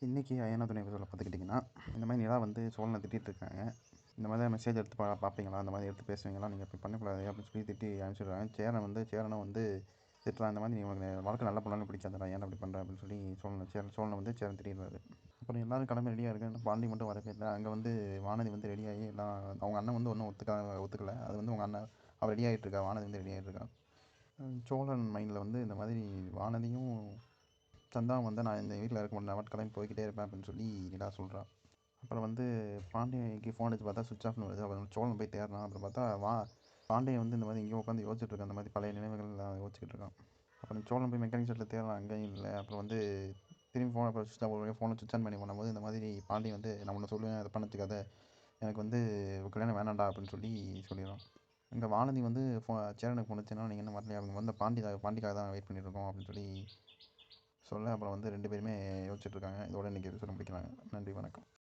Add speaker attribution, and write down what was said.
Speaker 1: இன்றைக்கி அயன துணை எபிசோடில் பார்த்துக்கிட்டிங்கன்னா, இந்த மாதிரி நிலா வந்து சோழனை திட்டிகிட்டு இருக்காங்க. இந்த மாதிரி மெசேஜ் எடுத்து பார்ப்பீங்களா, அந்த மாதிரி எடுத்து பேசுவீங்களா, நீங்கள் இப்படி பண்ணக்கூடாது அப்படின்னு சொல்லி திட்டி அனுப்பிச்சிடுறாங்க. சேரனை வந்து திட்டுறான். இந்த மாதிரி நீ உனக்கு வாழ்க்கை நல்ல பண்ணாலும் பிடிக்காதடா, ஏன் அப்படி பண்ணுற அப்படின்னு சொல்லி சோழனை வந்து சேரன் திட்டிடுறாரு. அப்புறம் எல்லோரும் கிளம்பி ரெடியாக இருக்கு. பாண்டி மட்டும் வரவே இல்லை. அங்கே வந்து வானதி வந்து ரெடியாகி எல்லாம் அவங்க அண்ணன் வந்து ஒன்றும் ஒத்துக்கலை. அது வந்து உங்கள் அண்ணன் அவள் ரெடி ஆகிட்டு இருக்கா, வானதி வந்து ரெடி ஆகிட்டு இருக்கா. சோழன் மைண்டில் வந்து இந்த மாதிரி வானதியும் சந்தாவும் வந்து நான் இந்த வீட்டில் இருக்க முடியும், நான் கிளம்பி போய்கிட்டே இருப்பேன் அப்படின்னு சொல்லி நிலா சொல்கிறான். அப்புறம் வந்து பாண்டியனுக்கு ஃபோன் அடிச்சு பார்த்தா சுவிட்ச் ஆஃப்னு வருது. அப்புறம் சோழன் போய் தேடுறான். அப்புறம் பார்த்தா பாண்டியன் வந்து இந்த மாதிரி இங்கே உட்காந்து யோசிச்சுட்டு இருக்கான். அந்த மாதிரி பழைய நினைவுகள் யோசிச்சுட்டு இருக்கான். அப்புறம் சோழன் போய் மெக்கானிக் ஷெட்டில் தேடுறான், அங்கேயும் இல்லை. அப்புறம் வந்து திரும்பி ஃபோனை சுவிட்ச் ஆன் பண்ணி பண்ணும்போது இந்த மாதிரி பாண்டியன் வந்து நான் ஒன்று சொல்லுவேன், அதை பண்ணச்சுக்காத, எனக்கு வந்து கல்யாணம் வேணாண்டா அப்படின்னு சொல்லிடுறான். இங்கே வானதி வந்து சேரனுக்கு ஃபோன் வச்சுன்னா நீங்கள் என்ன வரலையா, அவங்க வந்து பாண்டிக்காக தான் வெயிட் பண்ணியிருக்கோம் அப்படின்னு சொல்லி சொல்ல, அப்புறம் வந்து 2 பேருமே யோசிச்சுட்ருக்காங்க. இதோட இன்றைக்கி எபிசோட முடிக்கிறாங்க. நன்றி, வணக்கம்.